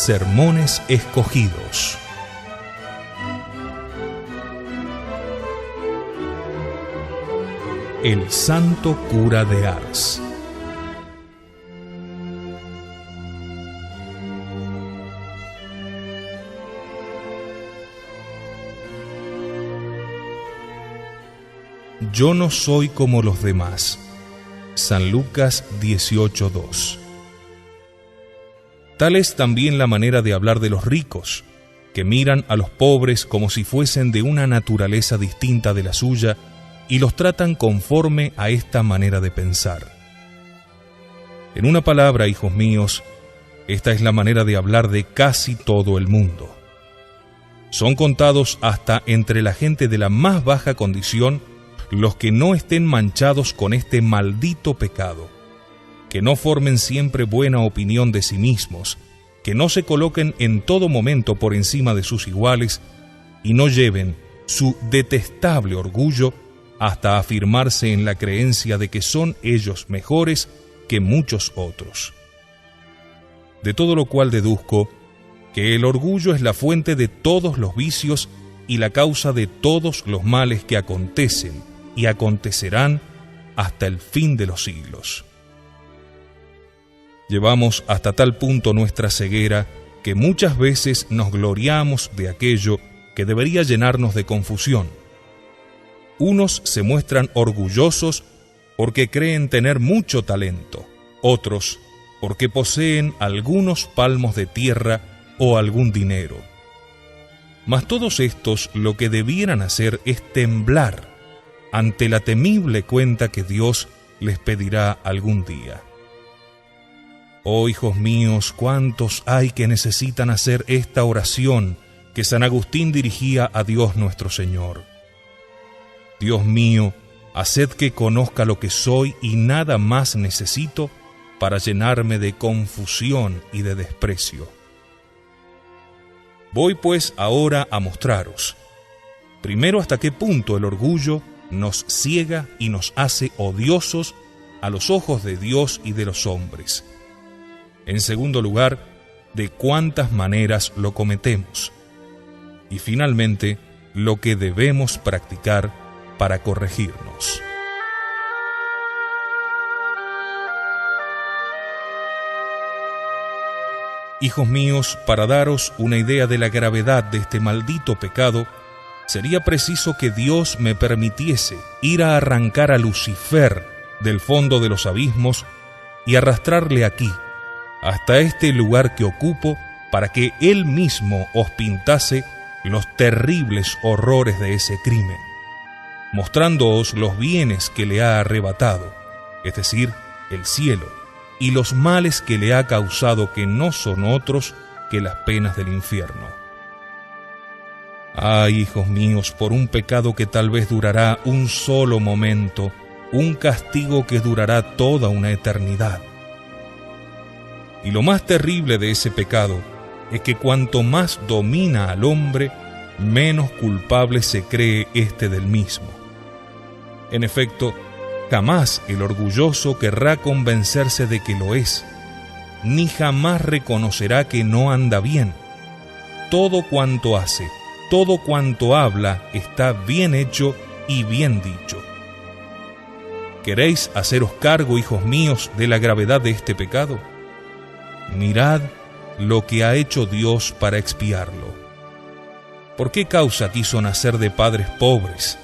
Sermones escogidos. El santo cura de Ars. Yo no soy como los demás. San Lucas 18:2. Tal es también la manera de hablar de los ricos, que miran a los pobres como si fuesen de una naturaleza distinta de la suya y los tratan conforme a esta manera de pensar. En una palabra, hijos míos, esta es la manera de hablar de casi todo el mundo. Son contados hasta entre la gente de la más baja condición los que no estén manchados con este maldito pecado, que no formen siempre buena opinión de sí mismos, que no se coloquen en todo momento por encima de sus iguales y no lleven su detestable orgullo hasta afirmarse en la creencia de que son ellos mejores que muchos otros. De todo lo cual deduzco que el orgullo es la fuente de todos los vicios y la causa de todos los males que acontecen y acontecerán hasta el fin de los siglos. Llevamos hasta tal punto nuestra ceguera que muchas veces nos gloriamos de aquello que debería llenarnos de confusión. Unos se muestran orgullosos porque creen tener mucho talento, otros porque poseen algunos palmos de tierra o algún dinero. Mas todos estos lo que debieran hacer es temblar ante la temible cuenta que Dios les pedirá algún día. Oh hijos míos, cuántos hay que necesitan hacer esta oración que San Agustín dirigía a Dios nuestro Señor. Dios mío, haced que conozca lo que soy y nada más necesito para llenarme de confusión y de desprecio. Voy pues ahora a mostraros, primero, hasta qué punto el orgullo nos ciega y nos hace odiosos a los ojos de Dios y de los hombres. En segundo lugar, de cuántas maneras lo cometemos. Y finalmente, lo que debemos practicar para corregirnos. Hijos míos, para daros una idea de la gravedad de este maldito pecado, sería preciso que Dios me permitiese ir a arrancar a Lucifer del fondo de los abismos y arrastrarle aquí, hasta este lugar que ocupo, para que Él mismo os pintase los terribles horrores de ese crimen, mostrándoos los bienes que le ha arrebatado, es decir, el cielo, y los males que le ha causado, que no son otros que las penas del infierno. Ay, hijos míos, por un pecado que tal vez durará un solo momento, un castigo que durará toda una eternidad. Y lo más terrible de ese pecado es que cuanto más domina al hombre, menos culpable se cree éste del mismo. En efecto, jamás el orgulloso querrá convencerse de que lo es, ni jamás reconocerá que no anda bien. Todo cuanto hace, todo cuanto habla está bien hecho y bien dicho. ¿Queréis haceros cargo, hijos míos, de la gravedad de este pecado? Mirad lo que ha hecho Dios para expiarlo. ¿Por qué causa quiso nacer de padres pobres,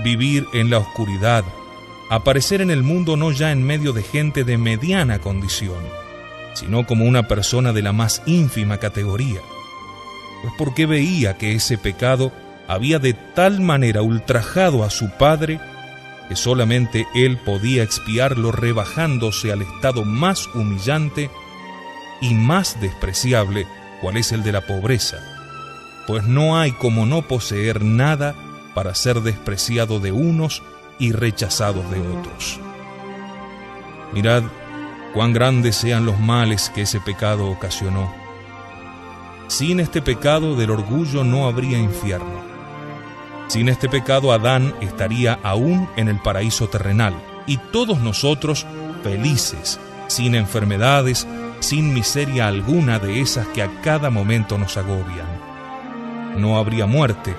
vivir en la oscuridad, aparecer en el mundo no ya en medio de gente de mediana condición, sino como una persona de la más ínfima categoría? Pues porque veía que ese pecado había de tal manera ultrajado a su padre que solamente él podía expiarlo rebajándose al estado más humillante y más despreciable, cual es el de la pobreza, pues no hay como no poseer nada para ser despreciado de unos y rechazado de otros. Mirad cuán grandes sean los males que ese pecado ocasionó. Sin este pecado del orgullo no habría infierno. Sin este pecado Adán estaría aún en el paraíso terrenal, y todos nosotros felices, sin enfermedades, sin miseria alguna de esas que a cada momento nos agobian. No habría muerte,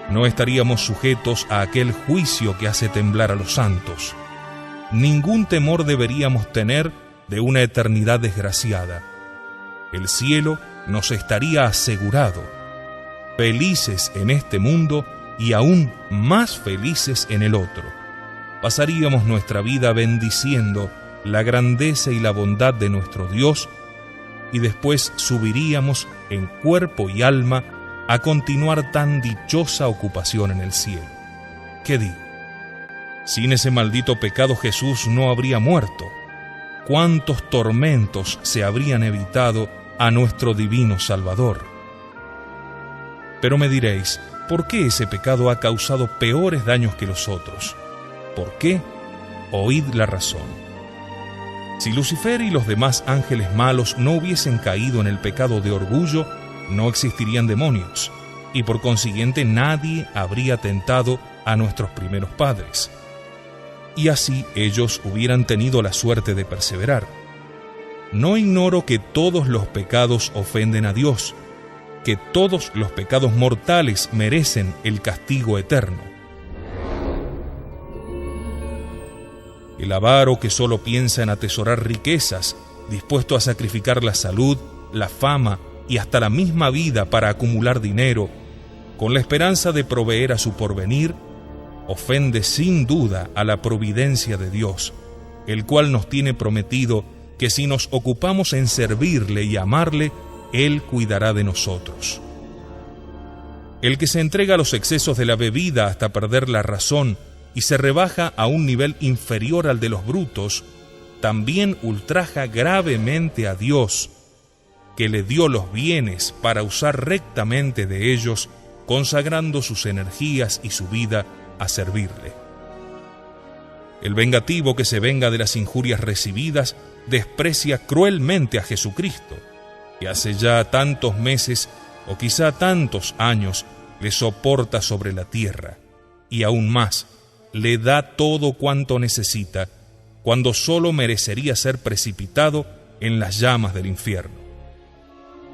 no estaríamos sujetos a aquel juicio que hace temblar a los santos. Ningún temor deberíamos tener de una eternidad desgraciada. El cielo nos estaría asegurado, felices en este mundo y aún más felices en el otro. Pasaríamos nuestra vida bendiciendo la grandeza y la bondad de nuestro Dios y después subiríamos en cuerpo y alma a continuar tan dichosa ocupación en el cielo. ¿Qué digo? Sin ese maldito pecado Jesús no habría muerto. ¿Cuántos tormentos se habrían evitado a nuestro divino Salvador? Pero me diréis, ¿por qué ese pecado ha causado peores daños que los otros? ¿Por qué? Oíd la razón. Si Lucifer y los demás ángeles malos no hubiesen caído en el pecado de orgullo, no existirían demonios, y por consiguiente nadie habría tentado a nuestros primeros padres. Y así ellos hubieran tenido la suerte de perseverar. No ignoro que todos los pecados ofenden a Dios, que todos los pecados mortales merecen el castigo eterno. El avaro que solo piensa en atesorar riquezas, dispuesto a sacrificar la salud, la fama y hasta la misma vida para acumular dinero, con la esperanza de proveer a su porvenir, ofende sin duda a la providencia de Dios, el cual nos tiene prometido que si nos ocupamos en servirle y amarle, Él cuidará de nosotros. El que se entrega a los excesos de la bebida hasta perder la razón y se rebaja a un nivel inferior al de los brutos, también ultraja gravemente a Dios, que le dio los bienes para usar rectamente de ellos, consagrando sus energías y su vida a servirle. El vengativo que se venga de las injurias recibidas desprecia cruelmente a Jesucristo, que hace ya tantos meses o quizá tantos años le soporta sobre la tierra, y aún más, le da todo cuanto necesita, cuando solo merecería ser precipitado en las llamas del infierno.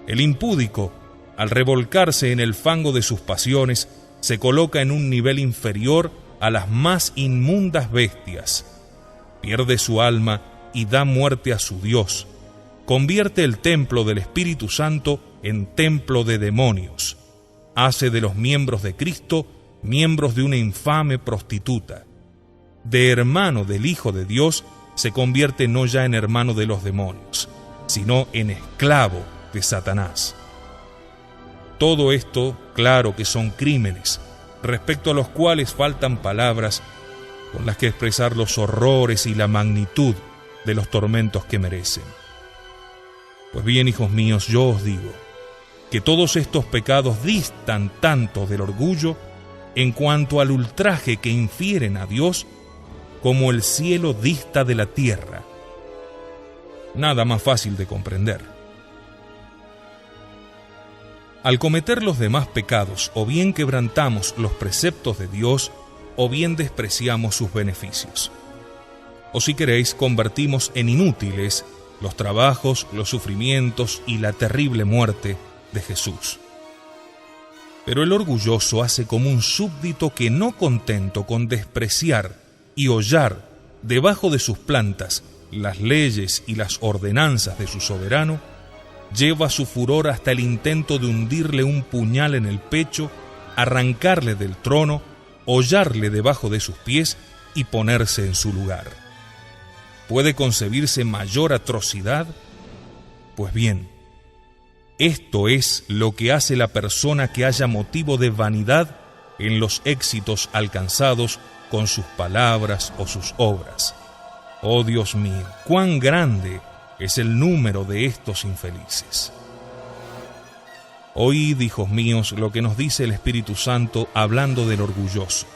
El impúdico, al revolcarse en el fango de sus pasiones, se coloca en un nivel inferior a las más inmundas bestias, pierde su alma y da muerte a su Dios, convierte el templo del Espíritu Santo en templo de demonios, hace de los miembros de Cristo miembros de una infame prostituta. De hermano del Hijo de Dios se convierte no ya en hermano de los demonios, sino en esclavo de Satanás. Todo esto, claro que son crímenes, respecto a los cuales faltan palabras con las que expresar los horrores y la magnitud de los tormentos que merecen. Pues bien, hijos míos, yo os digo que todos estos pecados distan tanto del orgullo en cuanto al ultraje que infieren a Dios, como el cielo dista de la tierra. Nada más fácil de comprender. Al cometer los demás pecados, o bien quebrantamos los preceptos de Dios, o bien despreciamos sus beneficios. O si queréis, convertimos en inútiles los trabajos, los sufrimientos y la terrible muerte de Jesús. Pero el orgulloso hace como un súbdito que, no contento con despreciar y hollar debajo de sus plantas las leyes y las ordenanzas de su soberano, lleva su furor hasta el intento de hundirle un puñal en el pecho, arrancarle del trono, hollarle debajo de sus pies y ponerse en su lugar. ¿Puede concebirse mayor atrocidad? Pues bien, esto es lo que hace la persona que haya motivo de vanidad en los éxitos alcanzados con sus palabras o sus obras. Oh Dios mío, cuán grande es el número de estos infelices. Oíd, hijos míos, lo que nos dice el Espíritu Santo hablando del orgulloso.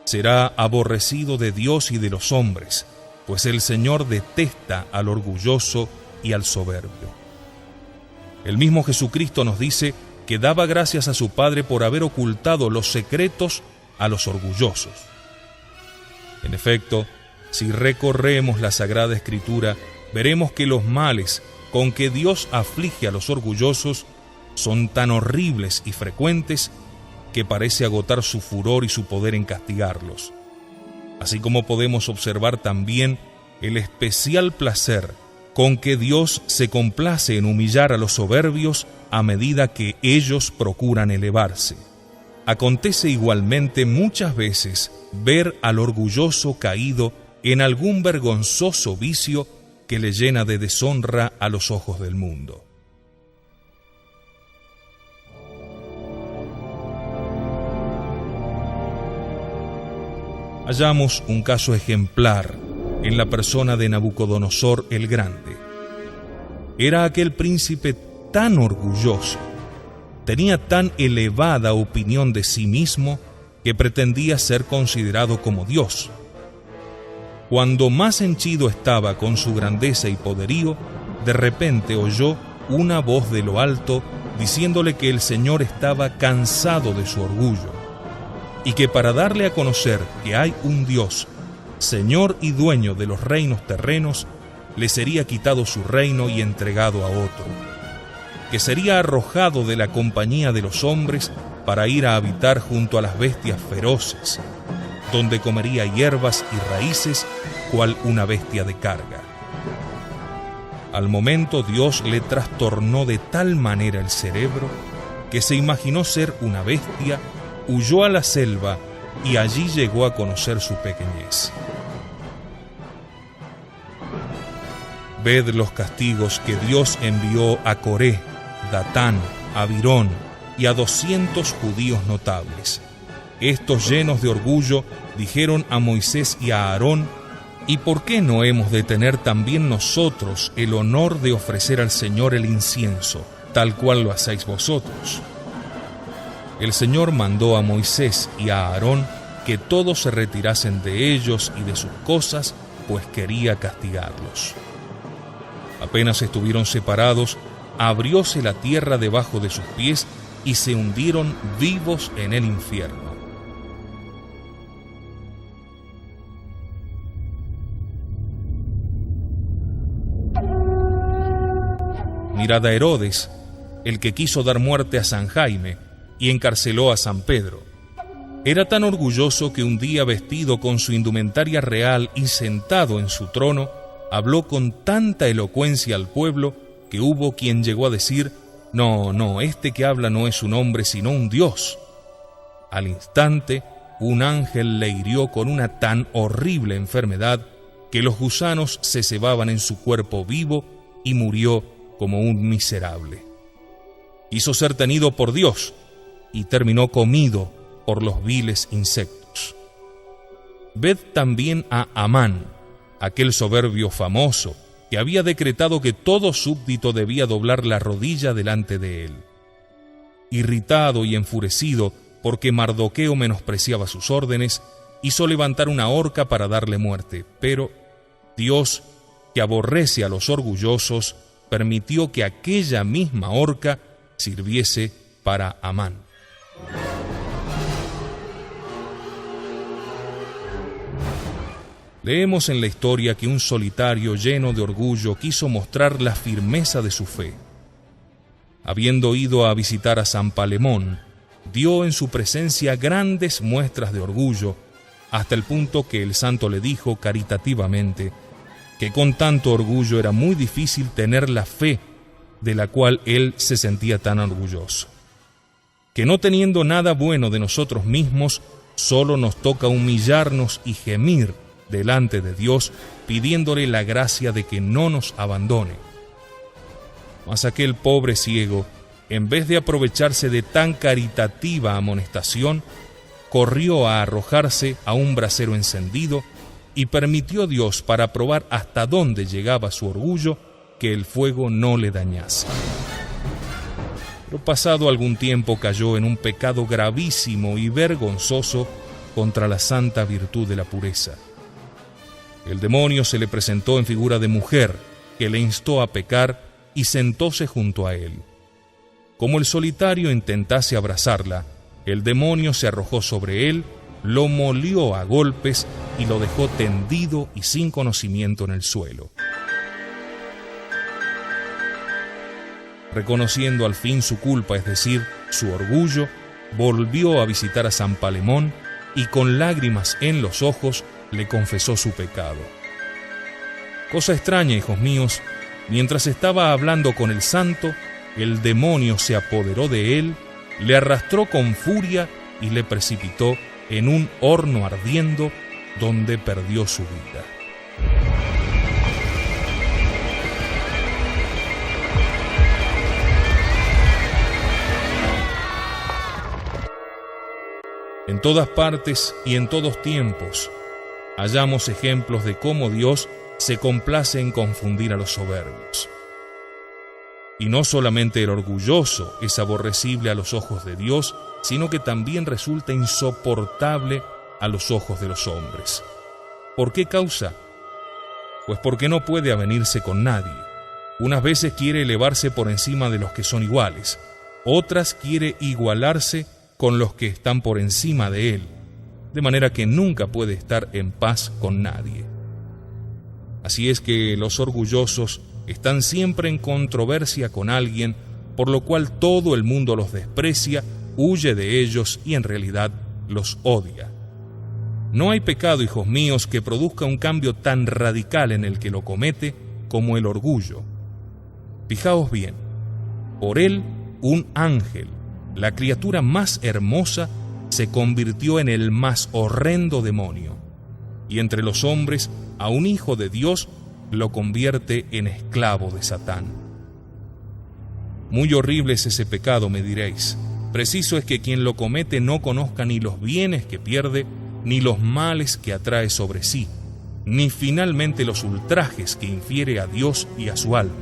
Será aborrecido de Dios y de los hombres, pues el Señor detesta al orgulloso y al soberbio. El mismo Jesucristo nos dice que daba gracias a su Padre por haber ocultado los secretos a los orgullosos. En efecto, si recorremos la Sagrada Escritura, veremos que los males con que Dios aflige a los orgullosos son tan horribles y frecuentes que parece agotar su furor y su poder en castigarlos. Así como podemos observar también el especial placer con que Dios se complace en humillar a los soberbios a medida que ellos procuran elevarse. Acontece igualmente muchas veces ver al orgulloso caído en algún vergonzoso vicio que le llena de deshonra a los ojos del mundo. Hallamos un caso ejemplar en la persona de Nabucodonosor el Grande. Era aquel príncipe tan orgulloso, tenía tan elevada opinión de sí mismo que pretendía ser considerado como Dios. Cuando más henchido estaba con su grandeza y poderío, de repente oyó una voz de lo alto diciéndole que el Señor estaba cansado de su orgullo y que para darle a conocer que hay un Dios, Señor y dueño de los reinos terrenos, le sería quitado su reino y entregado a otro, que sería arrojado de la compañía de los hombres para ir a habitar junto a las bestias feroces, donde comería hierbas y raíces, cual una bestia de carga. Al momento Dios le trastornó de tal manera el cerebro que se imaginó ser una bestia, huyó a la selva y allí llegó a conocer su pequeñez. Ved los castigos que Dios envió a Coré, Datán, Abirón y a 200 judíos notables. Estos, llenos de orgullo, dijeron a Moisés y a Aarón: ¿y por qué no hemos de tener también nosotros el honor de ofrecer al Señor el incienso, tal cual lo hacéis vosotros? El Señor mandó a Moisés y a Aarón que todos se retirasen de ellos y de sus cosas, pues quería castigarlos. Apenas estuvieron separados, abrióse la tierra debajo de sus pies y se hundieron vivos en el infierno. Mirad a Herodes, el que quiso dar muerte a San Jaime y encarceló a San Pedro. Era tan orgulloso que un día, vestido con su indumentaria real y sentado en su trono, habló con tanta elocuencia al pueblo que hubo quien llegó a decir: no, este que habla no es un hombre sino un dios. Al instante, un ángel le hirió con una tan horrible enfermedad que los gusanos se cebaban en su cuerpo vivo y murió como un miserable. Quiso ser tenido por Dios y terminó comido por los viles insectos. Ved también a Amán, aquel soberbio famoso que había decretado que todo súbdito debía doblar la rodilla delante de él. Irritado y enfurecido porque Mardoqueo menospreciaba sus órdenes, hizo levantar una horca para darle muerte, pero Dios, que aborrece a los orgullosos, permitió que aquella misma horca sirviese para Amán. Leemos en la historia que un solitario lleno de orgullo quiso mostrar la firmeza de su fe. Habiendo ido a visitar a San Palemón, dio en su presencia grandes muestras de orgullo, hasta el punto que el santo le dijo caritativamente que con tanto orgullo era muy difícil tener la fe de la cual él se sentía tan orgulloso. Que no teniendo nada bueno de nosotros mismos, solo nos toca humillarnos y gemir delante de Dios, pidiéndole la gracia de que no nos abandone. Mas aquel pobre ciego, en vez de aprovecharse de tan caritativa amonestación, corrió a arrojarse a un brasero encendido y permitió Dios, para probar hasta dónde llegaba su orgullo, que el fuego no le dañase. Pero pasado algún tiempo cayó en un pecado gravísimo y vergonzoso contra la santa virtud de la pureza. El demonio se le presentó en figura de mujer, que le instó a pecar y sentóse junto a él. Como el solitario intentase abrazarla, el demonio se arrojó sobre él, lo molió a golpes y lo dejó tendido y sin conocimiento en el suelo. reconociendo al fin su culpa, es decir, su orgullo, volvió a visitar a San Palemón y con lágrimas en los ojos le confesó su pecado. Cosa extraña, hijos míos, mientras estaba hablando con el santo, el demonio se apoderó de él, le arrastró con furia y le precipitó en un horno ardiendo donde perdió su vida. En todas partes y en todos tiempos hallamos ejemplos de cómo Dios se complace en confundir a los soberbios. Y no solamente el orgulloso es aborrecible a los ojos de Dios, sino que también resulta insoportable a los ojos de los hombres. ¿Por qué causa? Pues porque no puede avenirse con nadie. Unas veces quiere elevarse por encima de los que son iguales, otras quiere igualarse con los que están por encima de él, de manera que nunca puede estar en paz con nadie. Así es que los orgullosos están siempre en controversia con alguien, por lo cual todo el mundo los desprecia, huye de ellos y en realidad los odia. No hay pecado, hijos míos, que produzca un cambio tan radical en el que lo comete como el orgullo. Fijaos bien, por él un ángel, la criatura más hermosa, se convirtió en el más horrendo demonio, y entre los hombres a un hijo de Dios lo convierte en esclavo de Satán. Muy horrible es ese pecado, me diréis. Preciso es que quien lo comete no conozca ni los bienes que pierde, ni los males que atrae sobre sí, ni finalmente los ultrajes que infiere a Dios y a su alma.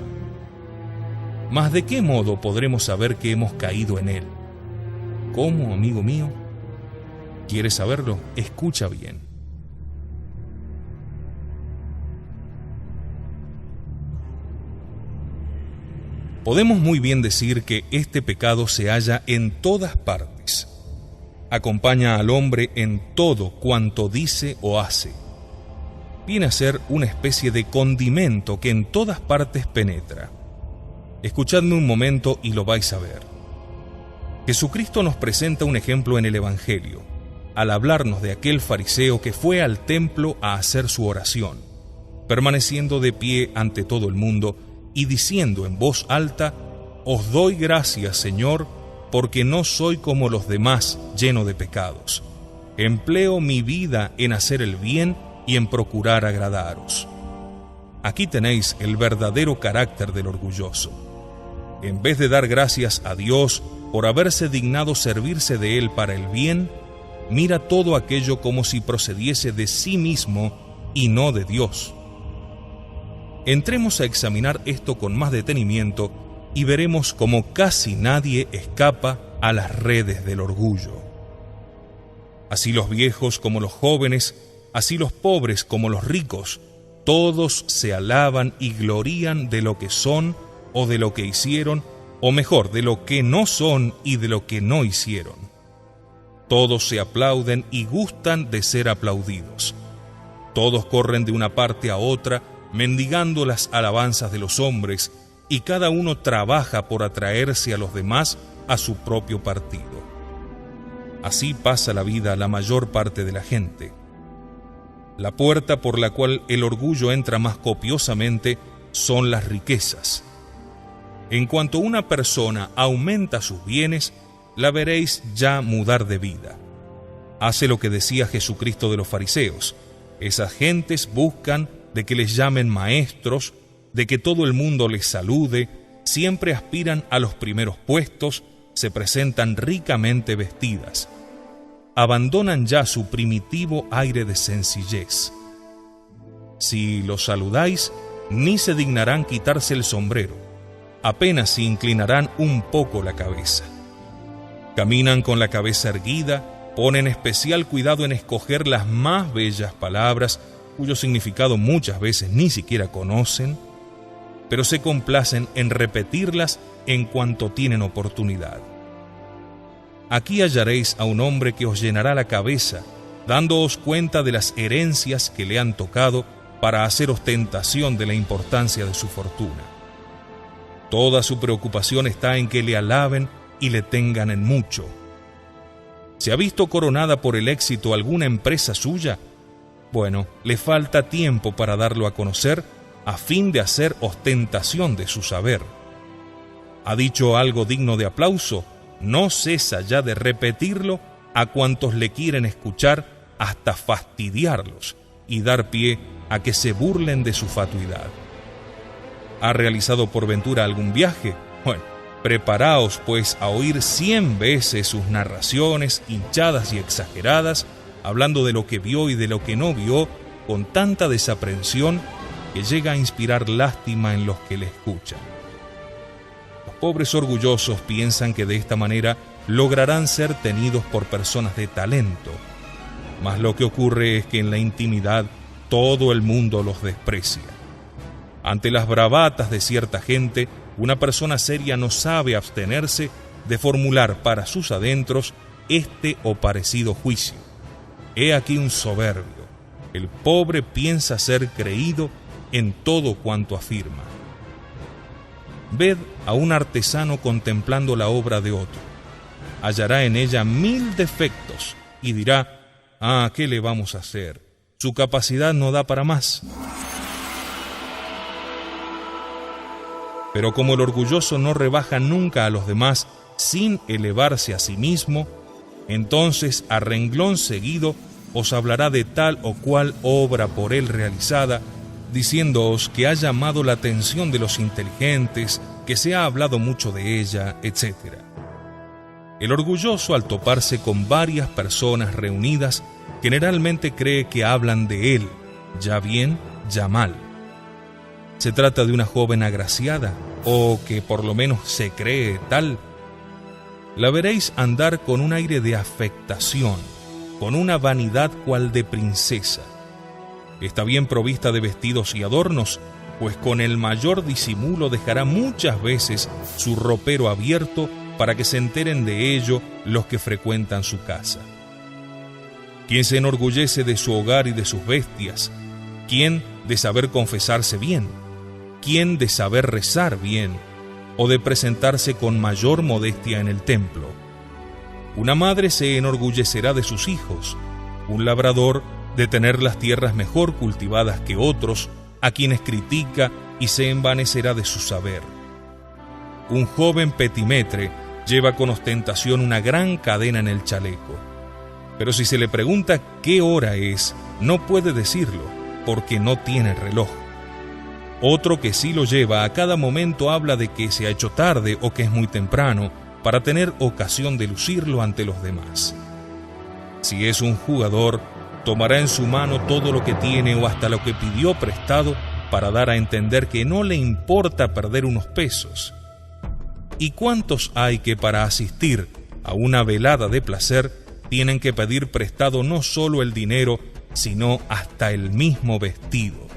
Mas ¿de qué modo podremos saber que hemos caído en él? ¿Cómo, amigo mío? ¿Quieres saberlo? Escucha bien. Podemos muy bien decir que este pecado se halla en todas partes. Acompaña al hombre en todo cuanto dice o hace. Viene a ser una especie de condimento que en todas partes penetra. Escuchadme un momento y lo vais a ver. Jesucristo nos presenta un ejemplo en el Evangelio, al hablarnos de aquel fariseo que fue al templo a hacer su oración, permaneciendo de pie ante todo el mundo y diciendo en voz alta: «Os doy gracias, Señor, porque no soy como los demás, lleno de pecados. Empleo mi vida en hacer el bien y en procurar agradaros». Aquí tenéis el verdadero carácter del orgulloso. En vez de dar gracias a Dios por haberse dignado servirse de Él para el bien, mira todo aquello como si procediese de sí mismo y no de Dios. Entremos a examinar esto con más detenimiento y veremos cómo casi nadie escapa a las redes del orgullo. Así los viejos como los jóvenes, así los pobres como los ricos, todos se alaban y glorían de lo que son o de lo que hicieron, o mejor, de lo que no son y de lo que no hicieron. Todos se aplauden y gustan de ser aplaudidos. Todos corren de una parte a otra, mendigando las alabanzas de los hombres, y cada uno trabaja por atraerse a los demás a su propio partido. Así pasa la vida la mayor parte de la gente. La puerta por la cual el orgullo entra más copiosamente son las riquezas. En cuanto una persona aumenta sus bienes, la veréis ya mudar de vida. Hace lo que decía Jesucristo de los fariseos. Esas gentes buscan de que les llamen maestros, de que todo el mundo les salude, siempre aspiran a los primeros puestos, se presentan ricamente vestidas. Abandonan ya su primitivo aire de sencillez. Si los saludáis, ni se dignarán quitarse el sombrero, apenas se inclinarán un poco la cabeza. Caminan con la cabeza erguida, ponen especial cuidado en escoger las más bellas palabras, cuyo significado muchas veces ni siquiera conocen, pero se complacen en repetirlas en cuanto tienen oportunidad. Aquí hallaréis a un hombre que os llenará la cabeza, dándoos cuenta de las herencias que le han tocado para hacer ostentación de la importancia de su fortuna. Toda su preocupación está en que le alaben y le tengan en mucho. ¿Se ha visto coronada por el éxito alguna empresa suya? Bueno, le falta tiempo para darlo a conocer a fin de hacer ostentación de su saber. ¿Ha dicho algo digno de aplauso? No cesa ya de repetirlo a cuantos le quieren escuchar hasta fastidiarlos y dar pie a que se burlen de su fatuidad. ¿Ha realizado por ventura algún viaje? Bueno, preparaos pues a oír 100 veces sus narraciones hinchadas y exageradas, hablando de lo que vio y de lo que no vio, con tanta desaprensión que llega a inspirar lástima en los que le escuchan. Los pobres orgullosos piensan que de esta manera lograrán ser tenidos por personas de talento, mas lo que ocurre es que en la intimidad todo el mundo los desprecia. Ante las bravatas de cierta gente, una persona seria no sabe abstenerse de formular para sus adentros este o parecido juicio. He aquí un soberbio. El pobre piensa ser creído en todo cuanto afirma. Ved a un artesano contemplando la obra de otro. Hallará en ella 1000 defectos y dirá: ¿qué le vamos a hacer? Su capacidad no da para más. Pero como el orgulloso no rebaja nunca a los demás sin elevarse a sí mismo, entonces a renglón seguido os hablará de tal o cual obra por él realizada, diciéndoos que ha llamado la atención de los inteligentes, que se ha hablado mucho de ella, etc. El orgulloso, al toparse con varias personas reunidas, generalmente cree que hablan de él, ya bien, ya mal. ¿Se trata de una joven agraciada, o que por lo menos se cree tal? La veréis andar con un aire de afectación, con una vanidad cual de princesa. Está bien provista de vestidos y adornos, pues con el mayor disimulo dejará muchas veces su ropero abierto para que se enteren de ello los que frecuentan su casa. ¿Quién se enorgullece de su hogar y de sus bestias? ¿Quién de saber confesarse bien? ¿Quién de saber rezar bien? ¿O de presentarse con mayor modestia en el templo? Una madre se enorgullecerá de sus hijos, un labrador de tener las tierras mejor cultivadas que otros, a quienes critica y se envanecerá de su saber. Un joven petimetre lleva con ostentación una gran cadena en el chaleco, pero si se le pregunta qué hora es, no puede decirlo, porque no tiene reloj. Otro que sí lo lleva a cada momento habla de que se ha hecho tarde o que es muy temprano, para tener ocasión de lucirlo ante los demás. Si es un jugador, tomará en su mano todo lo que tiene o hasta lo que pidió prestado para dar a entender que no le importa perder unos pesos. ¿Y cuántos hay que para asistir a una velada de placer tienen que pedir prestado no solo el dinero, sino hasta el mismo vestido?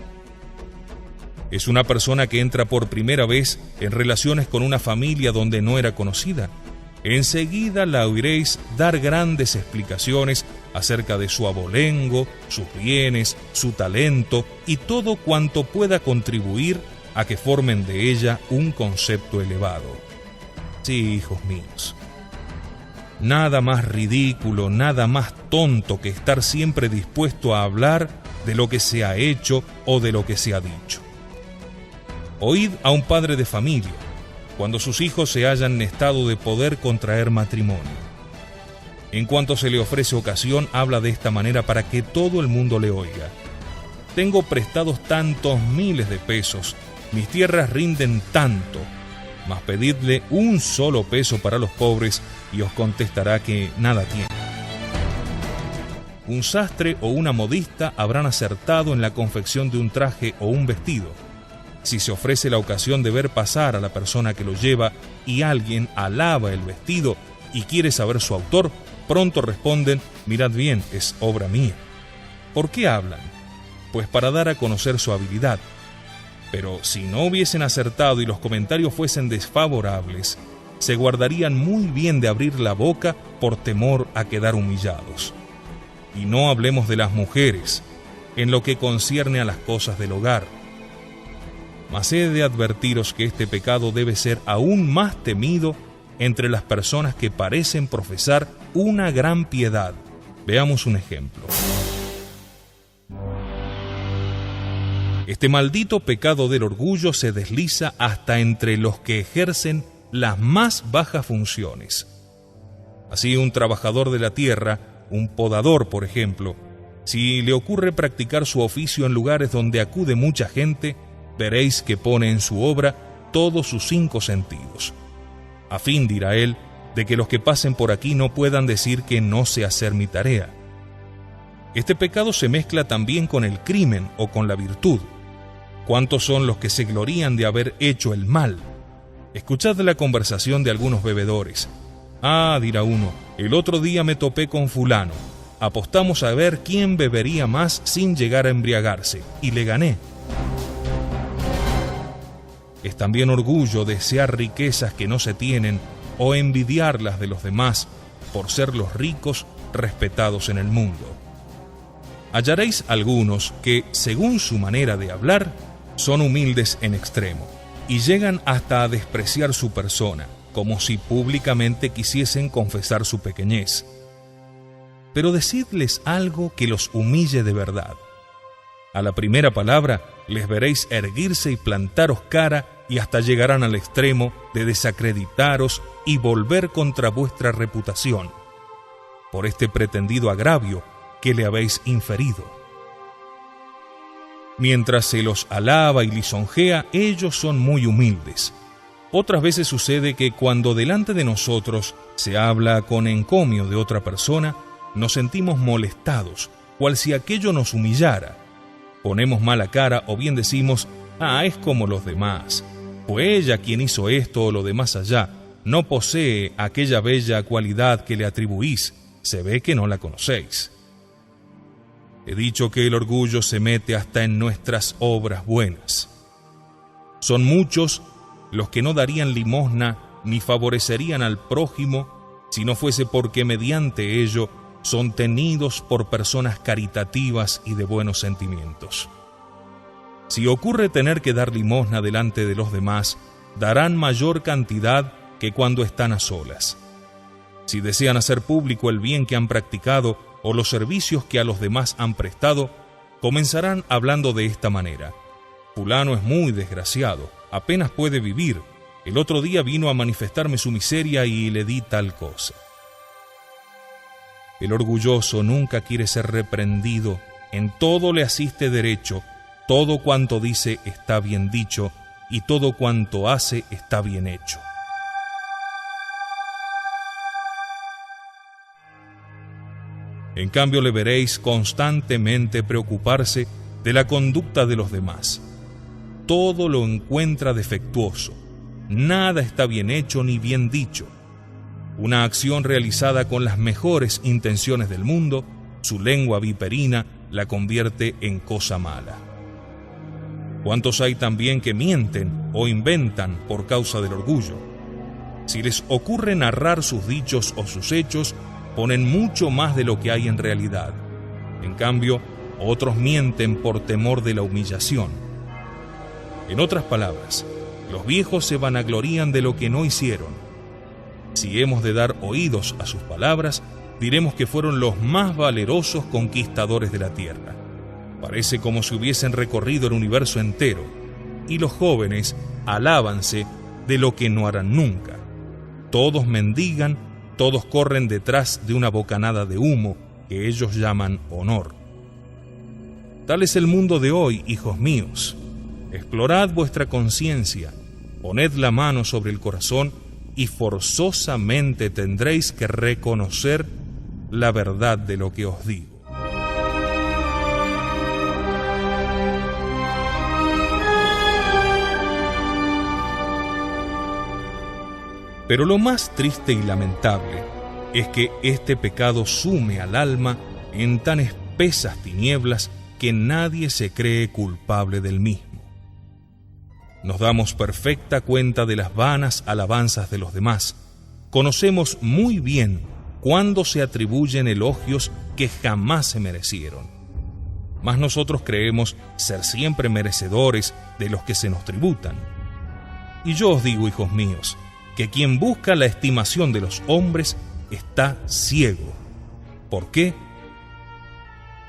Es una persona que entra por primera vez en relaciones con una familia donde no era conocida. Enseguida la oiréis dar grandes explicaciones acerca de su abolengo, sus bienes, su talento y todo cuanto pueda contribuir a que formen de ella un concepto elevado. Sí, hijos míos, nada más ridículo, nada más tonto que estar siempre dispuesto a hablar de lo que se ha hecho o de lo que se ha dicho. Oíd a un padre de familia, cuando sus hijos se hallan en estado de poder contraer matrimonio. En cuanto se le ofrece ocasión, habla de esta manera para que todo el mundo le oiga. Tengo prestados tantos miles de pesos, mis tierras rinden tanto, mas pedidle un solo peso para los pobres y os contestará que nada tiene. Un sastre o una modista habrán acertado en la confección de un traje o un vestido. Si se ofrece la ocasión de ver pasar a la persona que lo lleva y alguien alaba el vestido y quiere saber su autor, pronto responden: mirad bien, es obra mía. ¿Por qué hablan? Pues para dar a conocer su habilidad. Pero si no hubiesen acertado y los comentarios fuesen desfavorables, se guardarían muy bien de abrir la boca por temor a quedar humillados. Y no hablemos de las mujeres, en lo que concierne a las cosas del hogar. Mas he de advertiros que este pecado debe ser aún más temido entre las personas que parecen profesar una gran piedad. Veamos un ejemplo. Este maldito pecado del orgullo se desliza hasta entre los que ejercen las más bajas funciones. Así, un trabajador de la tierra, un podador, por ejemplo, si le ocurre practicar su oficio en lugares donde acude mucha gente, veréis que pone en su obra todos sus 5 sentidos, a fin, dirá él, de que los que pasen por aquí no puedan decir que no sé hacer mi tarea. Este pecado se mezcla también con el crimen o con la virtud. ¿Cuántos son los que se glorían de haber hecho el mal? Escuchad la conversación de algunos bebedores. Ah, dirá uno, el otro día me topé con fulano. Apostamos a ver quién bebería más sin llegar a embriagarse, y le gané. Es también orgullo desear riquezas que no se tienen o envidiarlas de los demás por ser los ricos respetados en el mundo. Hallaréis algunos que, según su manera de hablar, son humildes en extremo y llegan hasta a despreciar su persona, como si públicamente quisiesen confesar su pequeñez. Pero decidles algo que los humille de verdad. A la primera palabra les veréis erguirse y plantaros cara, y hasta llegarán al extremo de desacreditaros y volver contra vuestra reputación, por este pretendido agravio que le habéis inferido. Mientras se los alaba y lisonjea, ellos son muy humildes. Otras veces sucede que cuando delante de nosotros se habla con encomio de otra persona, nos sentimos molestados, cual si aquello nos humillara. Ponemos mala cara o bien decimos, es como los demás. Fue ella quien hizo esto o lo demás allá. No posee aquella bella cualidad que le atribuís. Se ve que no la conocéis. He dicho que el orgullo se mete hasta en nuestras obras buenas. Son muchos los que no darían limosna ni favorecerían al prójimo si no fuese porque mediante ello son tenidos por personas caritativas y de buenos sentimientos. Si ocurre tener que dar limosna delante de los demás, darán mayor cantidad que cuando están a solas. Si desean hacer público el bien que han practicado o los servicios que a los demás han prestado, comenzarán hablando de esta manera. Fulano es muy desgraciado, apenas puede vivir. El otro día vino a manifestarme su miseria y le di tal cosa. El orgulloso nunca quiere ser reprendido, en todo le asiste derecho, todo cuanto dice está bien dicho, y todo cuanto hace está bien hecho. En cambio le veréis constantemente preocuparse de la conducta de los demás. Todo lo encuentra defectuoso, nada está bien hecho ni bien dicho. Una acción realizada con las mejores intenciones del mundo, su lengua viperina la convierte en cosa mala. ¿Cuántos hay también que mienten o inventan por causa del orgullo? Si les ocurre narrar sus dichos o sus hechos, ponen mucho más de lo que hay en realidad. En cambio, otros mienten por temor de la humillación. En otras palabras, los viejos se vanaglorían de lo que no hicieron. Si hemos de dar oídos a sus palabras, diremos que fueron los más valerosos conquistadores de la tierra. Parece como si hubiesen recorrido el universo entero, y los jóvenes alábanse de lo que no harán nunca. Todos mendigan, todos corren detrás de una bocanada de humo que ellos llaman honor. Tal es el mundo de hoy, hijos míos. Explorad vuestra conciencia, poned la mano sobre el corazón y forzosamente tendréis que reconocer la verdad de lo que os digo. Pero lo más triste y lamentable es que este pecado sume al alma en tan espesas tinieblas que nadie se cree culpable del mismo. Nos damos perfecta cuenta de las vanas alabanzas de los demás. Conocemos muy bien cuándo se atribuyen elogios que jamás se merecieron. mas nosotros creemos ser siempre merecedores de los que se nos tributan. Y yo os digo, hijos míos, que quien busca la estimación de los hombres está ciego. ¿Por qué?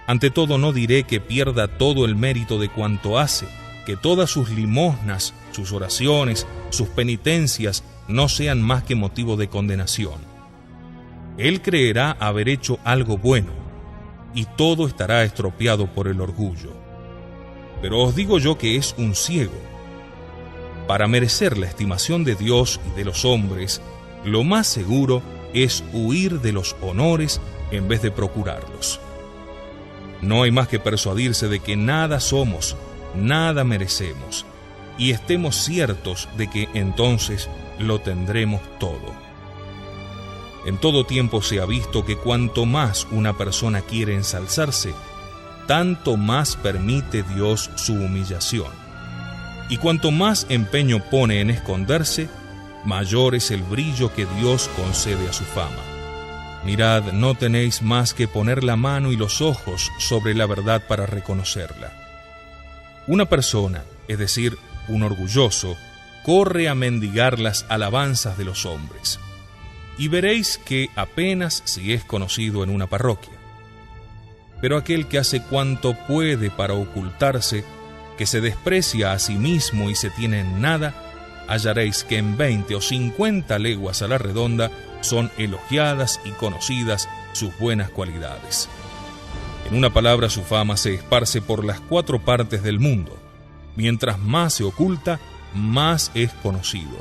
Ante todo, no diré que pierda todo el mérito de cuanto hace, que todas sus limosnas, sus oraciones, sus penitencias no sean más que motivo de condenación. Él creerá haber hecho algo bueno, y todo estará estropeado por el orgullo. Pero os digo yo que es un ciego. Para merecer la estimación de Dios y de los hombres, lo más seguro es huir de los honores en vez de procurarlos. No hay más que persuadirse de que nada somos, nada merecemos, y estemos ciertos de que entonces lo tendremos todo. En todo tiempo se ha visto que cuanto más una persona quiere ensalzarse, tanto más permite Dios su humillación. Y cuanto más empeño pone en esconderse, mayor es el brillo que Dios concede a su fama. Mirad, no tenéis más que poner la mano y los ojos sobre la verdad para reconocerla. Una persona, es decir, un orgulloso, corre a mendigar las alabanzas de los hombres. Y veréis que apenas si es conocido en una parroquia. Pero aquel que hace cuanto puede para ocultarse, que se desprecia a sí mismo y se tiene en nada, hallaréis que en 20 o 50 leguas a la redonda son elogiadas y conocidas sus buenas cualidades. En una palabra, su fama se esparce por las 4 partes del mundo. Mientras más se oculta, más es conocido.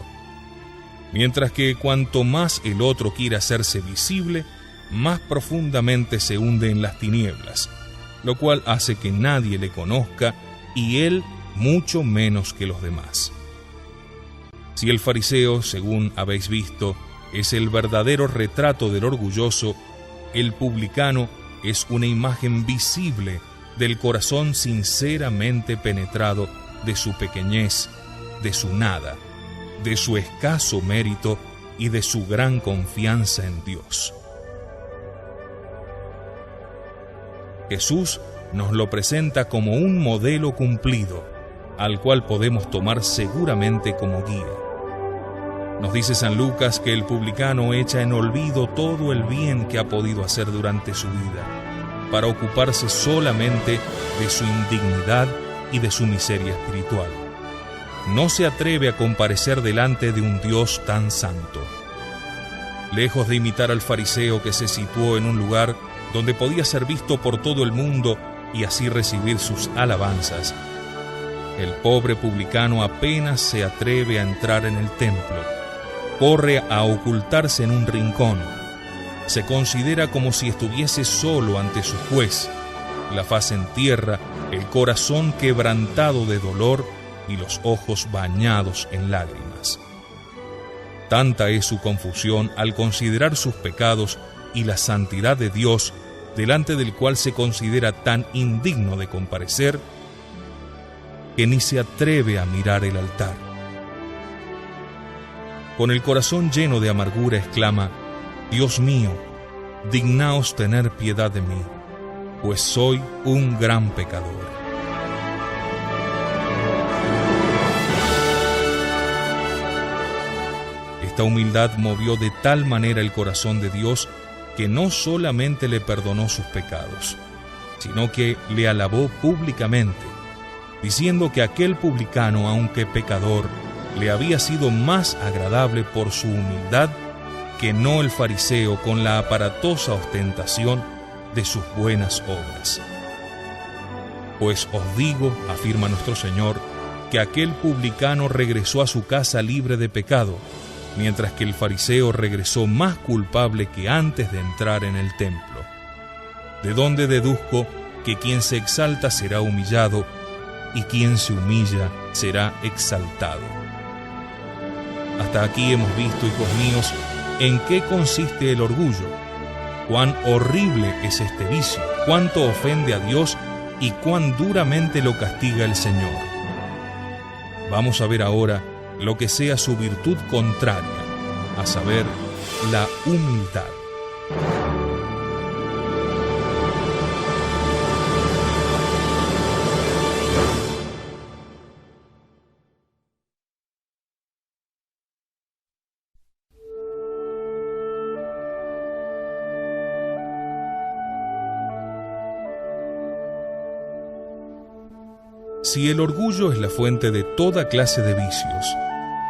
Mientras que cuanto más el otro quiere hacerse visible, más profundamente se hunde en las tinieblas, lo cual hace que nadie le conozca y él mucho menos que los demás. Si el fariseo, según habéis visto, es el verdadero retrato del orgulloso, el publicano es una imagen visible del corazón sinceramente penetrado de su pequeñez, de su nada, de su escaso mérito y de su gran confianza en Dios. Jesús nos lo presenta como un modelo cumplido, al cual podemos tomar seguramente como guía. Nos dice San Lucas que el publicano echa en olvido todo el bien que ha podido hacer durante su vida, para ocuparse solamente de su indignidad y de su miseria espiritual. No se atreve a comparecer delante de un Dios tan santo. Lejos de imitar al fariseo que se situó en un lugar donde podía ser visto por todo el mundo y así recibir sus alabanzas, el pobre publicano apenas se atreve a entrar en el templo, corre a ocultarse en un rincón, se considera como si estuviese solo ante su juez, la faz en tierra, el corazón quebrantado de dolor y los ojos bañados en lágrimas. Tanta es su confusión al considerar sus pecados y la santidad de Dios, delante del cual se considera tan indigno de comparecer, que ni se atreve a mirar el altar. Con el corazón lleno de amargura exclama: Dios mío, dignaos tener piedad de mí, pues soy un gran pecador. Esta humildad movió de tal manera el corazón de Dios que no solamente le perdonó sus pecados, sino que le alabó públicamente, diciendo que aquel publicano, aunque pecador, le había sido más agradable por su humildad que no el fariseo con la aparatosa ostentación de sus buenas obras. Pues os digo, afirma nuestro Señor, que aquel publicano regresó a su casa libre de pecado, mientras que el fariseo regresó más culpable que antes de entrar en el templo. De donde deduzco que quien se exalta será humillado y quien se humilla será exaltado. Hasta aquí hemos visto, hijos míos, en qué consiste el orgullo, cuán horrible es este vicio, cuánto ofende a Dios y cuán duramente lo castiga el Señor. Vamos a ver ahora lo que sea su virtud contraria, a saber, la humildad. Si el orgullo es la fuente de toda clase de vicios,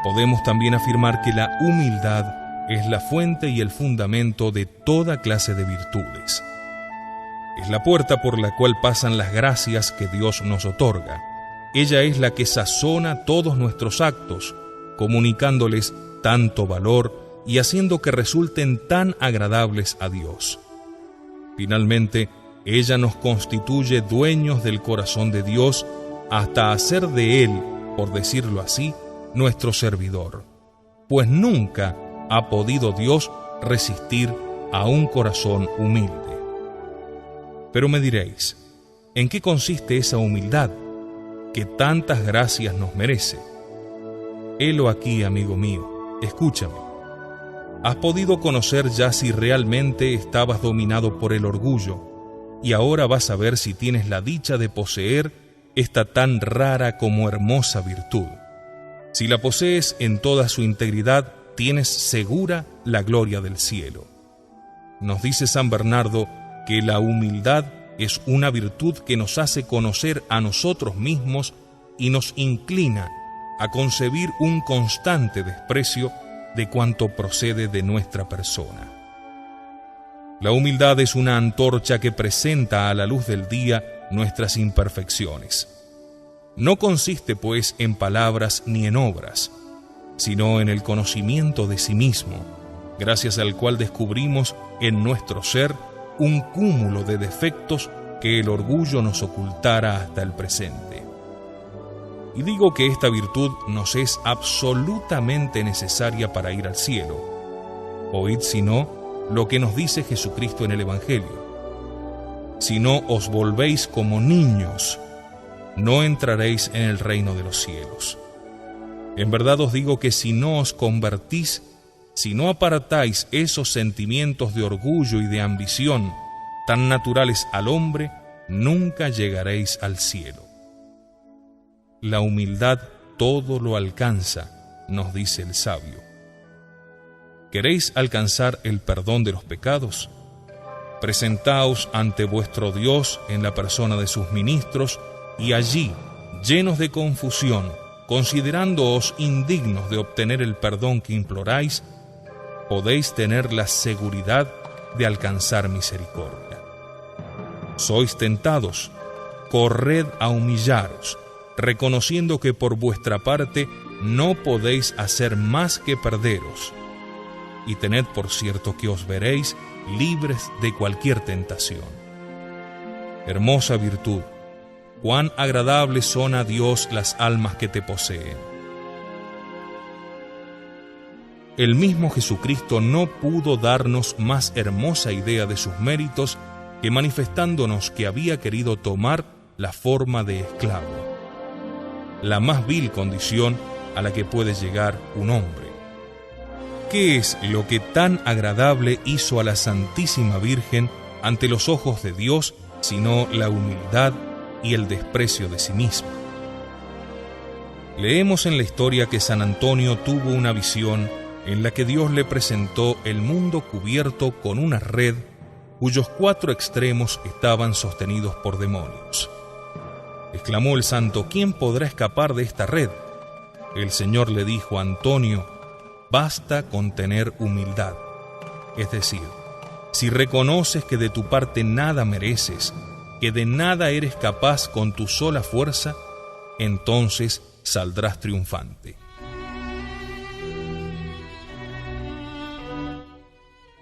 podemos también afirmar que la humildad es la fuente y el fundamento de toda clase de virtudes. Es la puerta por la cual pasan las gracias que Dios nos otorga. Ella es la que sazona todos nuestros actos, comunicándoles tanto valor y haciendo que resulten tan agradables a Dios. Finalmente, ella nos constituye dueños del corazón de Dios hasta hacer de Él, por decirlo así, nuestro servidor. Pues nunca ha podido Dios resistir a un corazón humilde. Pero me diréis, ¿en qué consiste esa humildad que tantas gracias nos merece? Helo aquí, amigo mío, escúchame. Has podido conocer ya si realmente estabas dominado por el orgullo, y ahora vas a ver si tienes la dicha de poseer esta tan rara como hermosa virtud. Si la posees en toda su integridad, tienes segura la gloria del cielo. Nos dice San Bernardo que la humildad es una virtud que nos hace conocer a nosotros mismos y nos inclina a concebir un constante desprecio de cuanto procede de nuestra persona. La humildad es una antorcha que presenta a la luz del día nuestras imperfecciones. No consiste, pues, en palabras ni en obras, sino en el conocimiento de sí mismo, gracias al cual descubrimos en nuestro ser un cúmulo de defectos que el orgullo nos ocultara hasta el presente. Y digo que esta virtud nos es absolutamente necesaria para ir al cielo. Oíd, si no, lo que nos dice Jesucristo en el Evangelio: si no os volvéis como niños, no entraréis en el reino de los cielos. En verdad os digo que si no os convertís, si no apartáis esos sentimientos de orgullo y de ambición tan naturales al hombre, nunca llegaréis al cielo. La humildad todo lo alcanza, nos dice el sabio. ¿Queréis alcanzar el perdón de los pecados? Presentaos ante vuestro Dios en la persona de sus ministros, y allí, llenos de confusión, considerándoos indignos de obtener el perdón que imploráis, podéis tener la seguridad de alcanzar misericordia. Sois tentados, corred a humillaros, reconociendo que por vuestra parte no podéis hacer más que perderos, y tened por cierto que os veréis libres de cualquier tentación. Hermosa virtud, cuán agradables son a Dios las almas que te poseen. El mismo Jesucristo no pudo darnos más hermosa idea de sus méritos que manifestándonos que había querido tomar la forma de esclavo, la más vil condición a la que puede llegar un hombre. ¿Qué es lo que tan agradable hizo a la Santísima Virgen ante los ojos de Dios, sino la humildad y el desprecio de sí misma? Leemos en la historia que San Antonio tuvo una visión en la que Dios le presentó el mundo cubierto con una red cuyos 4 extremos estaban sostenidos por demonios. Exclamó el santo: ¿quién podrá escapar de esta red? El Señor le dijo a Antonio: basta con tener humildad. Es decir, si reconoces que de tu parte nada mereces, que de nada eres capaz con tu sola fuerza, entonces saldrás triunfante.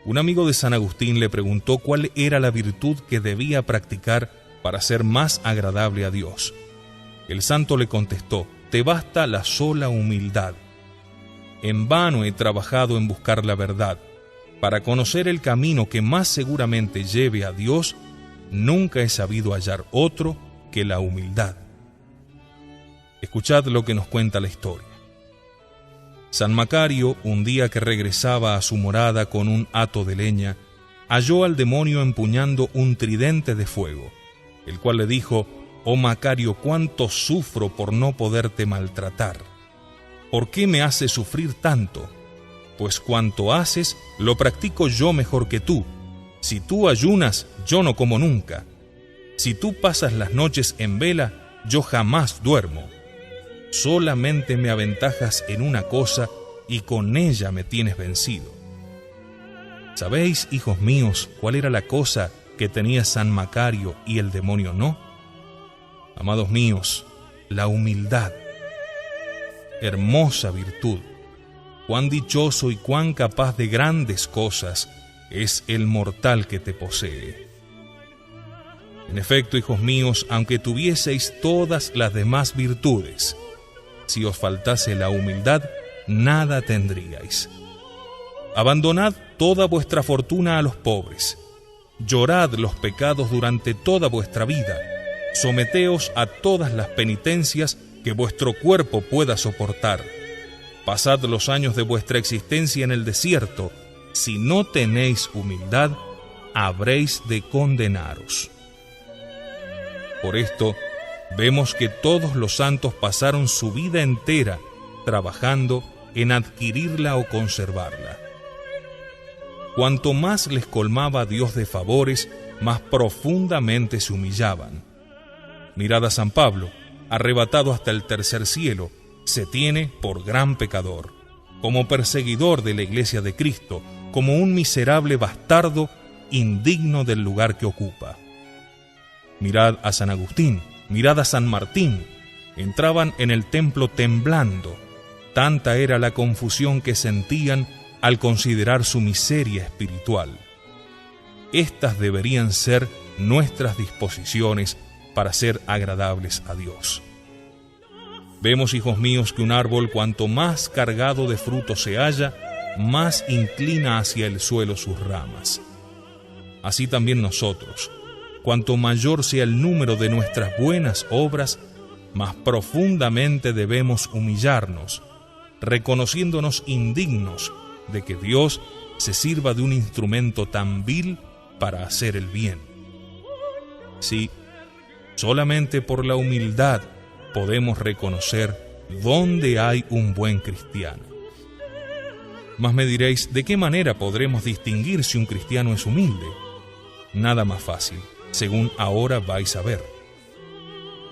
Un amigo de San Agustín le preguntó cuál era la virtud que debía practicar para ser más agradable a Dios. El santo le contestó: te basta la sola humildad. En vano he trabajado en buscar la verdad. Para conocer el camino que más seguramente lleve a Dios, nunca he sabido hallar otro que la humildad. Escuchad lo que nos cuenta la historia. San Macario, un día que regresaba a su morada con un hato de leña, halló al demonio empuñando un tridente de fuego, el cual le dijo: «Oh Macario, cuánto sufro por no poderte maltratar. ¿Por qué me haces sufrir tanto? Pues cuanto haces, lo practico yo mejor que tú. Si tú ayunas, yo no como nunca. Si tú pasas las noches en vela, yo jamás duermo. Solamente me aventajas en una cosa y con ella me tienes vencido. ¿Sabéis, hijos míos, cuál era la cosa que tenía San Macario y el demonio no? Amados míos, la humildad. Hermosa virtud. Cuán dichoso y cuán capaz de grandes cosas es el mortal que te posee. En efecto, hijos míos, aunque tuvieseis todas las demás virtudes, si os faltase la humildad, nada tendríais. Abandonad toda vuestra fortuna a los pobres. Llorad los pecados durante toda vuestra vida. Someteos a todas las penitencias que vuestro cuerpo pueda soportar. Pasad los años de vuestra existencia en el desierto. Si no tenéis humildad, habréis de condenaros. Por esto, vemos que todos los santos pasaron su vida entera trabajando en adquirirla o conservarla. Cuanto más les colmaba Dios de favores, más profundamente se humillaban. Mirad a San Pablo, arrebatado hasta el tercer cielo, se tiene por gran pecador, como perseguidor de la Iglesia de Cristo, como un miserable bastardo indigno del lugar que ocupa. Mirad a San Agustín, mirad a San Martín, entraban en el templo temblando, tanta era la confusión que sentían al considerar su miseria espiritual. Estas deberían ser nuestras disposiciones para ser agradables a Dios. Vemos, hijos míos, que un árbol cuanto más cargado de fruto se halla, más inclina hacia el suelo sus ramas. Así también nosotros, cuanto mayor sea el número de nuestras buenas obras, más profundamente debemos humillarnos, reconociéndonos indignos de que Dios se sirva de un instrumento tan vil para hacer el bien. Sí, solamente por la humildad podemos reconocer dónde hay un buen cristiano. Mas me diréis, ¿de qué manera podremos distinguir si un cristiano es humilde? Nada más fácil, según ahora vais a ver.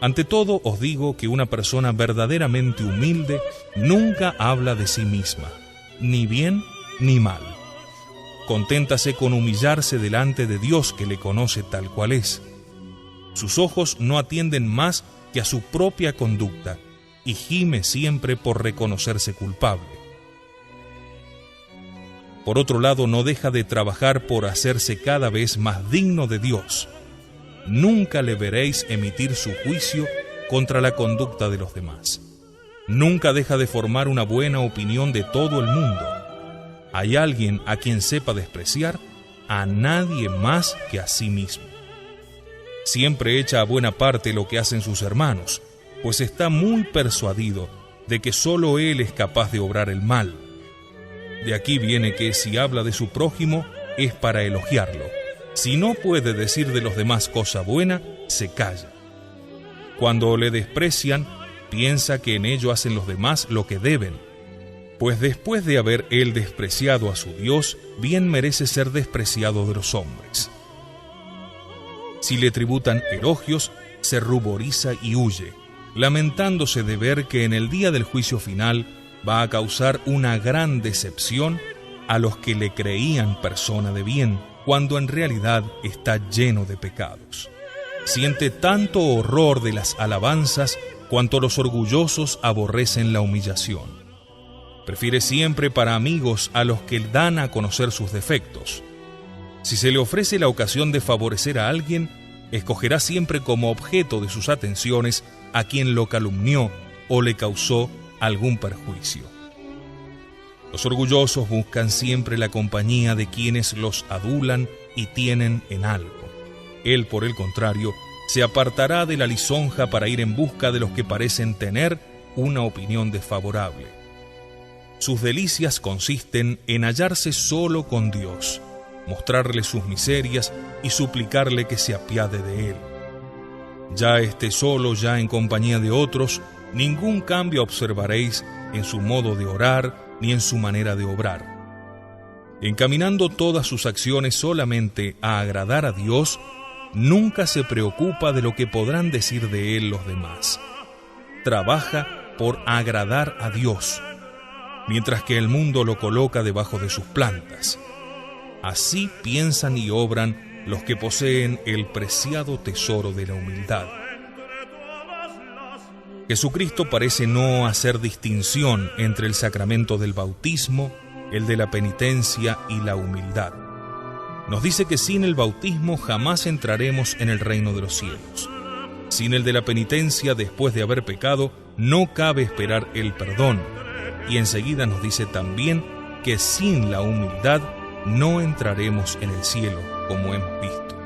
Ante todo os digo que una persona verdaderamente humilde nunca habla de sí misma, ni bien ni mal. Conténtase con humillarse delante de Dios que le conoce tal cual es. Sus ojos no atienden más que a su propia conducta y gime siempre por reconocerse culpable. Por otro lado, no deja de trabajar por hacerse cada vez más digno de Dios. Nunca le veréis emitir su juicio contra la conducta de los demás. Nunca deja de formar una buena opinión de todo el mundo. ¿Hay alguien a quien sepa despreciar? A nadie más que a sí mismo. Siempre echa a buena parte lo que hacen sus hermanos, pues está muy persuadido de que solo él es capaz de obrar el mal. De aquí viene que si habla de su prójimo es para elogiarlo. Si no puede decir de los demás cosa buena, se calla. Cuando le desprecian, piensa que en ello hacen los demás lo que deben, pues después de haber él despreciado a su Dios, bien merece ser despreciado de los hombres. Si le tributan elogios, se ruboriza y huye, lamentándose de ver que en el día del juicio final va a causar una gran decepción a los que le creían persona de bien, cuando en realidad está lleno de pecados. Siente tanto horror de las alabanzas cuanto los orgullosos aborrecen la humillación. Prefiere siempre para amigos a los que dan a conocer sus defectos. Si se le ofrece la ocasión de favorecer a alguien, escogerá siempre como objeto de sus atenciones a quien lo calumnió o le causó algún perjuicio. Los orgullosos buscan siempre la compañía de quienes los adulan y tienen en algo. Él, por el contrario, se apartará de la lisonja para ir en busca de los que parecen tener una opinión desfavorable. Sus delicias consisten en hallarse solo con Dios, mostrarle sus miserias y suplicarle que se apiade de él. Ya esté solo, ya en compañía de otros, ningún cambio observaréis en su modo de orar ni en su manera de obrar. Encaminando todas sus acciones solamente a agradar a Dios, nunca se preocupa de lo que podrán decir de él los demás. Trabaja por agradar a Dios, mientras que el mundo lo coloca debajo de sus plantas. Así piensan y obran los que poseen el preciado tesoro de la humildad. Jesucristo parece no hacer distinción entre el sacramento del bautismo, el de la penitencia y la humildad. Nos dice que sin el bautismo jamás entraremos en el reino de los cielos. Sin el de la penitencia, después de haber pecado, no cabe esperar el perdón. Y enseguida nos dice también que sin la humildad no entraremos en el cielo, como hemos visto.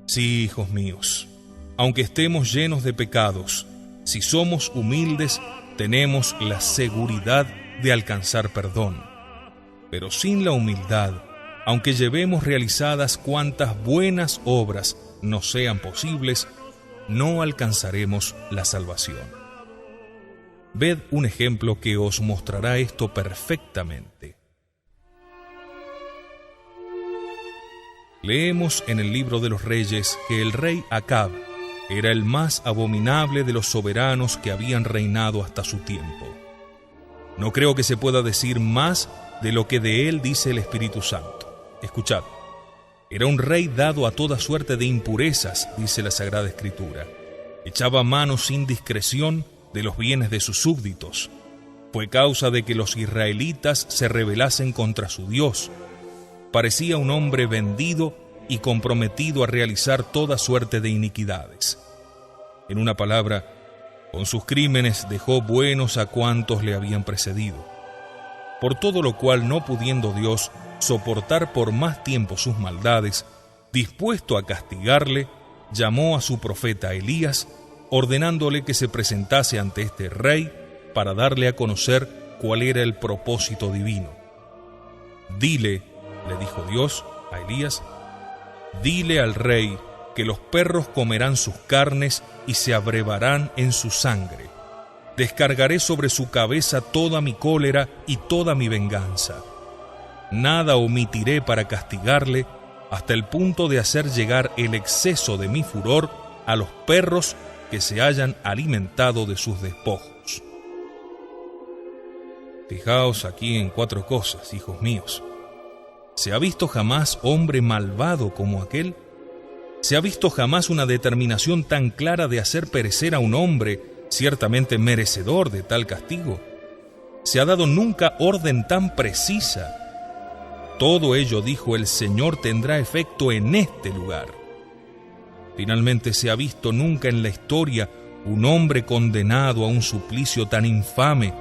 Sí, hijos míos, aunque estemos llenos de pecados, si somos humildes, tenemos la seguridad de alcanzar perdón. Pero sin la humildad, aunque llevemos realizadas cuantas buenas obras nos sean posibles, no alcanzaremos la salvación. Ved un ejemplo que os mostrará esto perfectamente. Leemos en el libro de los Reyes que el rey Acab era el más abominable de los soberanos que habían reinado hasta su tiempo. No creo que se pueda decir más de lo que de él dice el Espíritu Santo. Escuchad, era un rey dado a toda suerte de impurezas, dice la Sagrada Escritura. Echaba mano sin discreción de los bienes de sus súbditos. Fue causa de que los israelitas se rebelasen contra su Dios. Parecía un hombre vendido y comprometido a realizar toda suerte de iniquidades. En una palabra, con sus crímenes dejó buenos a cuantos le habían precedido. Por todo lo cual, no pudiendo Dios soportar por más tiempo sus maldades, dispuesto a castigarle, llamó a su profeta Elías, ordenándole que se presentase ante este rey para darle a conocer cuál era el propósito divino. Dile, le dijo Dios a Elías, dile al rey que los perros comerán sus carnes y se abrevarán en su sangre. Descargaré sobre su cabeza toda mi cólera y toda mi venganza. Nada omitiré para castigarle, hasta el punto de hacer llegar el exceso de mi furor a los perros que se hayan alimentado de sus despojos. Fijaos aquí en 4 cosas, hijos míos. ¿Se ha visto jamás hombre malvado como aquel? ¿Se ha visto jamás una determinación tan clara de hacer perecer a un hombre ciertamente merecedor de tal castigo? ¿Se ha dado nunca orden tan precisa? Todo ello, dijo el Señor, tendrá efecto en este lugar. Finalmente, ¿se ha visto nunca en la historia un hombre condenado a un suplicio tan infame,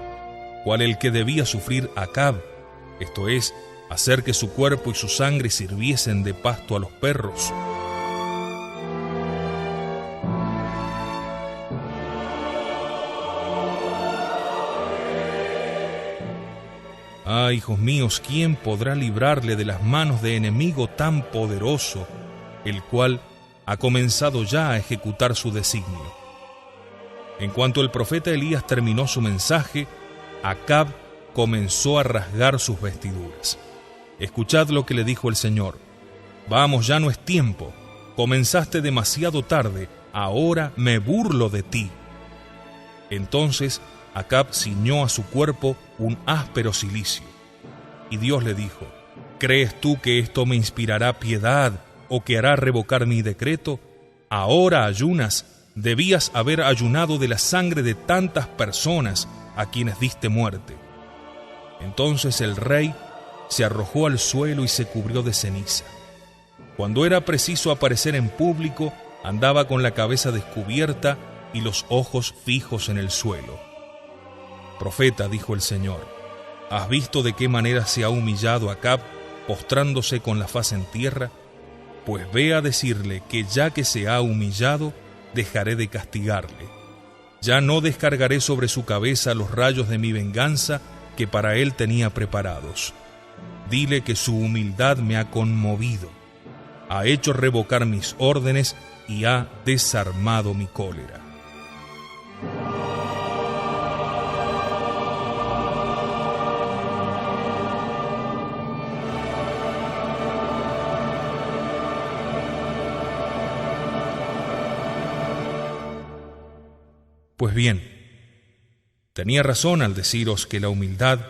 cual el que debía sufrir Acab, esto es, hacer que su cuerpo y su sangre sirviesen de pasto a los perros? Ah, hijos míos, ¿quién podrá librarle de las manos de enemigo tan poderoso, el cual ha comenzado ya a ejecutar su designio? En cuanto el profeta Elías terminó su mensaje, Acab comenzó a rasgar sus vestiduras. Escuchad lo que le dijo el Señor. Vamos, ya no es tiempo. Comenzaste demasiado tarde. Ahora me burlo de ti. Entonces Acab ciñó a su cuerpo un áspero cilicio. Y Dios le dijo, ¿crees tú que esto me inspirará piedad o que hará revocar mi decreto? Ahora ayunas. Debías haber ayunado de la sangre de tantas personas a quienes diste muerte. Entonces el rey se arrojó al suelo y se cubrió de ceniza. Cuando era preciso aparecer en público, andaba con la cabeza descubierta y los ojos fijos en el suelo. Profeta, dijo el Señor, ¿has visto de qué manera se ha humillado Acab, postrándose con la faz en tierra? Pues ve a decirle que ya que se ha humillado, dejaré de castigarle. Ya no descargaré sobre su cabeza los rayos de mi venganza que para él tenía preparados. Dile que su humildad me ha conmovido, ha hecho revocar mis órdenes y ha desarmado mi cólera. Pues bien, tenía razón al deciros que la humildad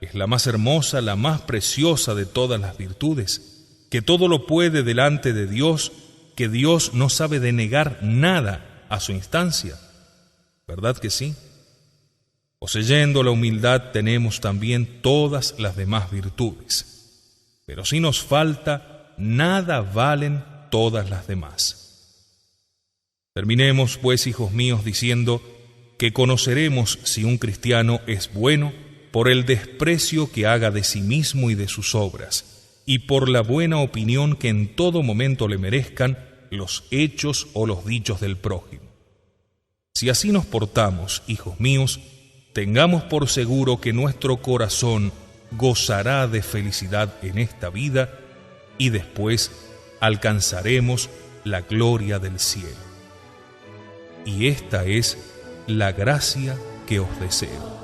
es la más hermosa, la más preciosa de todas las virtudes, que todo lo puede delante de Dios, que Dios no sabe denegar nada a su instancia. ¿Verdad que sí? Poseyendo la humildad tenemos también todas las demás virtudes, pero si nos falta, nada valen todas las demás. Terminemos, pues, hijos míos, diciendo que conoceremos si un cristiano es bueno por el desprecio que haga de sí mismo y de sus obras, y por la buena opinión que en todo momento le merezcan los hechos o los dichos del prójimo. Si así nos portamos, hijos míos, tengamos por seguro que nuestro corazón gozará de felicidad en esta vida y después alcanzaremos la gloria del cielo. Y esta es la gracia que os deseo.